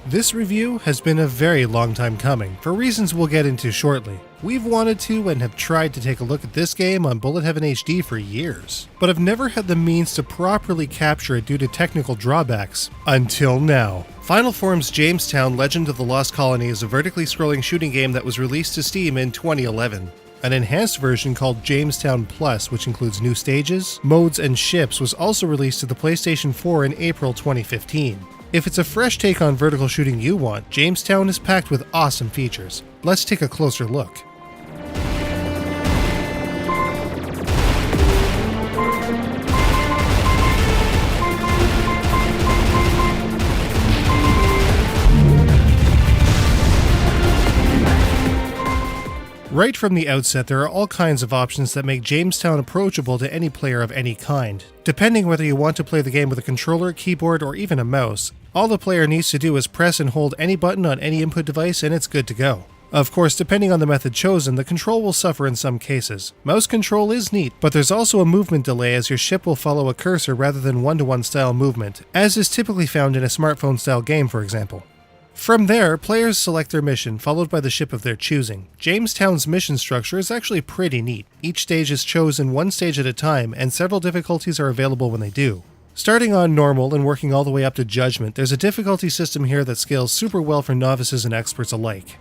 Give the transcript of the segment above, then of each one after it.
This review has been a very long time coming, for reasons we'll get into shortly. We've wanted to and have tried to take a look at this game on Bullet Heaven HD for years, but have never had the means to properly capture it due to technical drawbacks. Until now. Final Form's Jamestown Legend of the Lost Colony is a vertically scrolling shooting game that was released to Steam in 2011. An enhanced version called Jamestown Plus, which includes new stages, modes, and ships, was also released to the PlayStation 4 in April 2015. If it's a fresh take on vertical shooting you want, Jamestown is packed with awesome features. Let's take a closer look. Right from the outset, there are all kinds of options that make Jamestown approachable to any player of any kind. Depending whether you want to play the game with a controller, keyboard, or even a mouse, all the player needs to do is press and hold any button on any input device and it's good to go. Of course, depending on the method chosen, the control will suffer in some cases. Mouse control is neat, but there's also a movement delay as your ship will follow a cursor rather than one-to-one style movement, as is typically found in a smartphone-style game, for example. From there, players select their mission, followed by the ship of their choosing. Jamestown's mission structure is actually pretty neat. Each stage is chosen one stage at a time, and several difficulties are available when they do. Starting on normal and working all the way up to judgment, there's a difficulty system here that scales super well for novices and experts alike.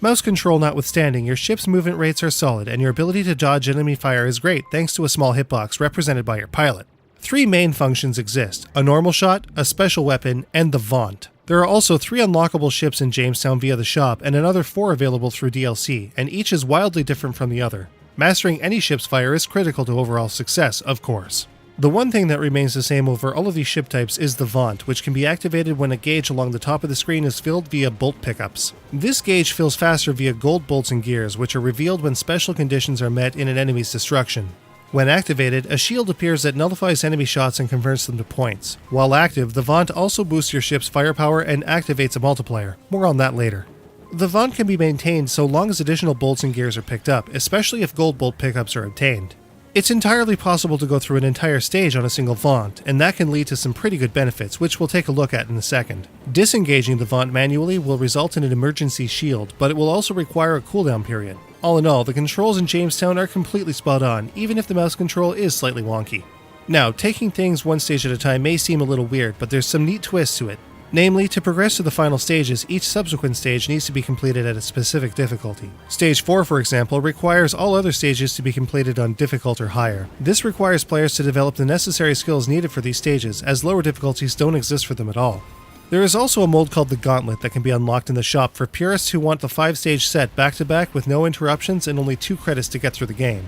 Mouse control notwithstanding, your ship's movement rates are solid, and your ability to dodge enemy fire is great thanks to a small hitbox represented by your pilot. 3 main functions exist: a normal shot, a special weapon, and the Vaunt. There are also 3 unlockable ships in Jamestown via the shop, and another 4 available through DLC, and each is wildly different from the other. Mastering any ship's fire is critical to overall success, of course. The one thing that remains the same over all of these ship types is the Vaunt, which can be activated when a gauge along the top of the screen is filled via bolt pickups. This gauge fills faster via gold bolts and gears, which are revealed when special conditions are met in an enemy's destruction. When activated, a shield appears that nullifies enemy shots and converts them to points. While active, the Vaunt also boosts your ship's firepower and activates a multiplier. More on that later. The Vaunt can be maintained so long as additional bolts and gears are picked up, especially if gold bolt pickups are obtained. It's entirely possible to go through an entire stage on a single Vaunt, and that can lead to some pretty good benefits, which we'll take a look at in a second. Disengaging the Vaunt manually will result in an emergency shield, but it will also require a cooldown period. All in all, the controls in Jamestown are completely spot on, even if the mouse control is slightly wonky. Now, taking things one stage at a time may seem a little weird, but there's some neat twists to it. Namely, to progress to the final stages, each subsequent stage needs to be completed at a specific difficulty. Stage 4, for example, requires all other stages to be completed on difficult or higher. This requires players to develop the necessary skills needed for these stages, as lower difficulties don't exist for them at all. There is also a mode called the Gauntlet that can be unlocked in the shop for purists who want the 5-stage set back-to-back with no interruptions and only 2 credits to get through the game.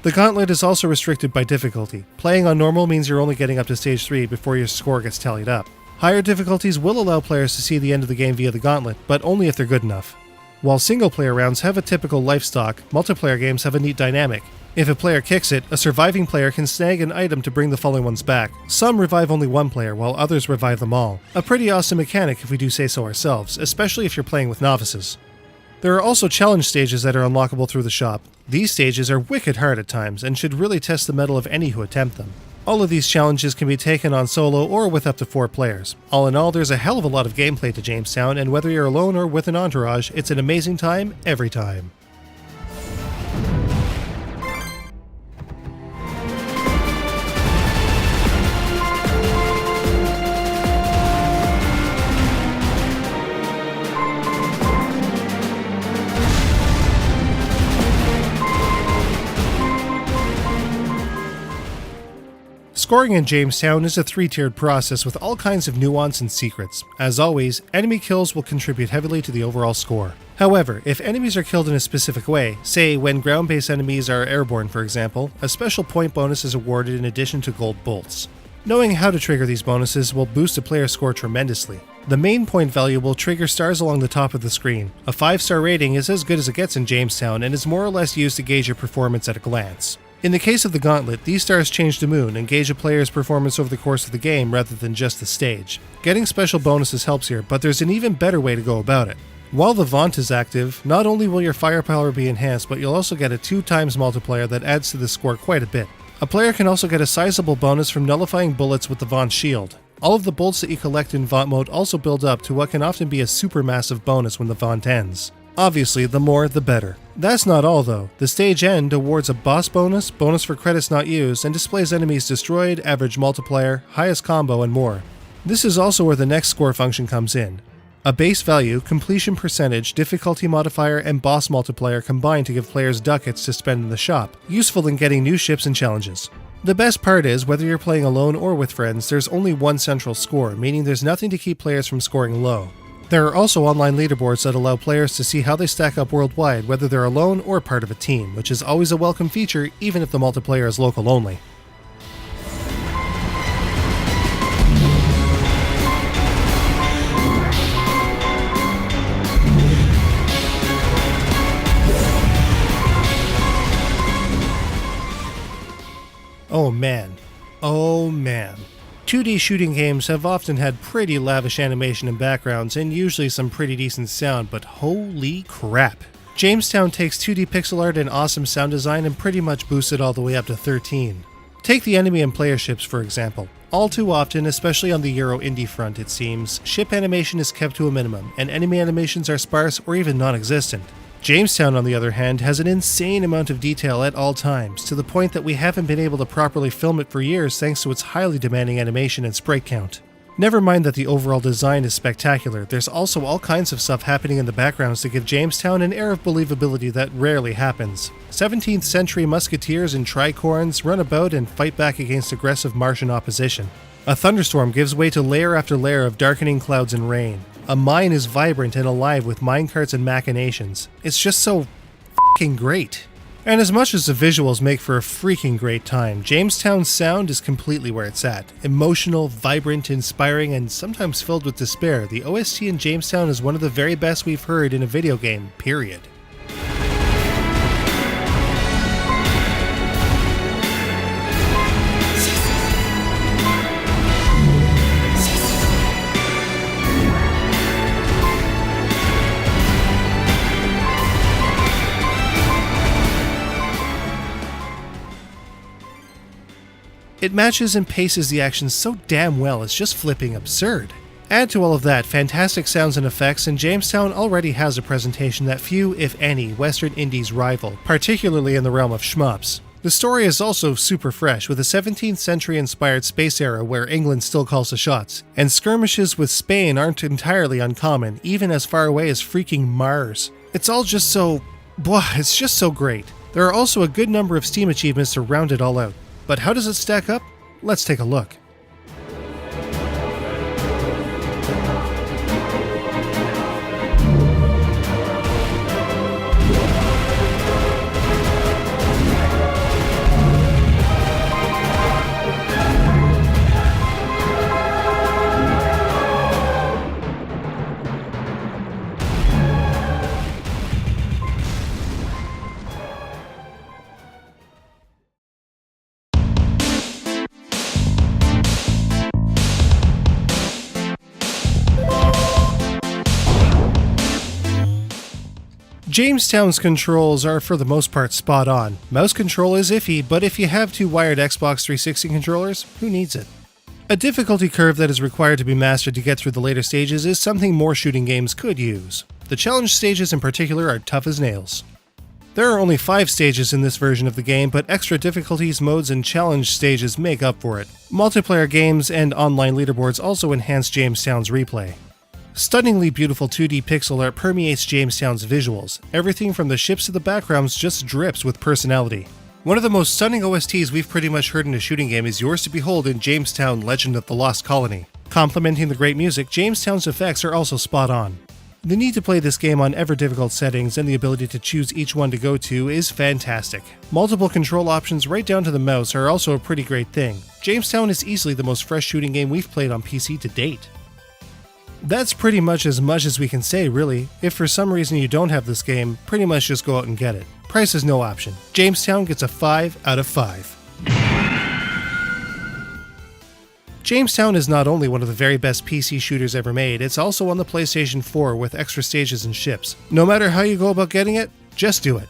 The Gauntlet is also restricted by difficulty. Playing on normal means you're only getting up to stage 3 before your score gets tallied up. Higher difficulties will allow players to see the end of the game via the Gauntlet, but only if they're good enough. While single-player rounds have a typical life stock, multiplayer games have a neat dynamic. If a player kicks it, a surviving player can snag an item to bring the fallen ones back. Some revive only one player, while others revive them all. A pretty awesome mechanic if we do say so ourselves, especially if you're playing with novices. There are also challenge stages that are unlockable through the shop. These stages are wicked hard at times, and should really test the mettle of any who attempt them. All of these challenges can be taken on solo or with up to 4 players. All in all, there's a hell of a lot of gameplay to Jamestown, and whether you're alone or with an entourage, it's an amazing time every time. Scoring in Jamestown is a 3-tiered process with all kinds of nuance and secrets. As always, enemy kills will contribute heavily to the overall score. However, if enemies are killed in a specific way, say when ground-based enemies are airborne for example, a special point bonus is awarded in addition to gold bolts. Knowing how to trigger these bonuses will boost a player's score tremendously. The main point value will trigger stars along the top of the screen. A 5-star rating is as good as it gets in Jamestown and is more or less used to gauge your performance at a glance. In the case of the Gauntlet, these stars change to moon and gauge a player's performance over the course of the game rather than just the stage. Getting special bonuses helps here, but there's an even better way to go about it. While the Vaunt is active, not only will your firepower be enhanced, but you'll also get a 2x multiplier that adds to the score quite a bit. A player can also get a sizable bonus from nullifying bullets with the Vaunt shield. All of the bolts that you collect in Vaunt mode also build up to what can often be a supermassive bonus when the Vaunt ends. Obviously, the more, the better. That's not all though. The stage end awards a boss bonus, bonus for credits not used, and displays enemies destroyed, average multiplier, highest combo, and more. This is also where the next score function comes in. A base value, completion percentage, difficulty modifier, and boss multiplier combine to give players ducats to spend in the shop, useful in getting new ships and challenges. The best part is, whether you're playing alone or with friends, there's only one central score, meaning there's nothing to keep players from scoring low. There are also online leaderboards that allow players to see how they stack up worldwide, whether they're alone or part of a team, which is always a welcome feature even if the multiplayer is local only. Oh man. Oh man. 2D shooting games have often had pretty lavish animation and backgrounds, and usually some pretty decent sound, but holy crap. Jamestown takes 2D pixel art and awesome sound design and pretty much boosts it all the way up to 13. Take the enemy and player ships for example. All too often, especially on the Euro indie front it seems, ship animation is kept to a minimum, and enemy animations are sparse or even non-existent. Jamestown, on the other hand, has an insane amount of detail at all times, to the point that we haven't been able to properly film it for years thanks to its highly demanding animation and sprite count. Never mind that the overall design is spectacular, there's also all kinds of stuff happening in the backgrounds to give Jamestown an air of believability that rarely happens. 17th century musketeers and tricorns run about and fight back against aggressive Martian opposition. A thunderstorm gives way to layer after layer of darkening clouds and rain. A mine is vibrant and alive with minecarts and machinations. It's just so f***ing great. And as much as the visuals make for a freaking great time, Jamestown's sound is completely where it's at. Emotional, vibrant, inspiring, and sometimes filled with despair, the OST in Jamestown is one of the very best we've heard in a video game, period. It matches and paces the action so damn well, it's just flipping absurd. Add to all of that fantastic sounds and effects, and Jamestown already has a presentation that few, if any, Western indies rival, particularly in the realm of shmups. The story is also super fresh, with a 17th century inspired space era where England still calls the shots, and skirmishes with Spain aren't entirely uncommon, even as far away as freaking Mars. It's all just so... it's just so great. There are also a good number of Steam achievements to round it all out. But how does it stack up? Let's take a look. Jamestown's controls are for the most part spot on. Mouse control is iffy, but if you have two wired Xbox 360 controllers, who needs it? A difficulty curve that is required to be mastered to get through the later stages is something more shooting games could use. The challenge stages in particular are tough as nails. There are only 5 stages in this version of the game, but extra difficulties, modes, and challenge stages make up for it. Multiplayer games and online leaderboards also enhance Jamestown's replay. Stunningly beautiful 2D pixel art permeates Jamestown's visuals. Everything from the ships to the backgrounds just drips with personality. One of the most stunning OSTs we've pretty much heard in a shooting game is yours to behold in Jamestown Legend of the Lost Colony. Complementing the great music, Jamestown's effects are also spot on. The need to play this game on ever difficult settings and the ability to choose each one to go to is fantastic. Multiple control options right down to the mouse are also a pretty great thing. Jamestown is easily the most fresh shooting game we've played on PC to date. That's pretty much as we can say, really. If for some reason you don't have this game, pretty much just go out and get it. Price is no option. Jamestown gets a 5 out of 5. Jamestown is not only one of the very best PC shooters ever made, it's also on the PlayStation 4 with extra stages and ships. No matter how you go about getting it, just do it.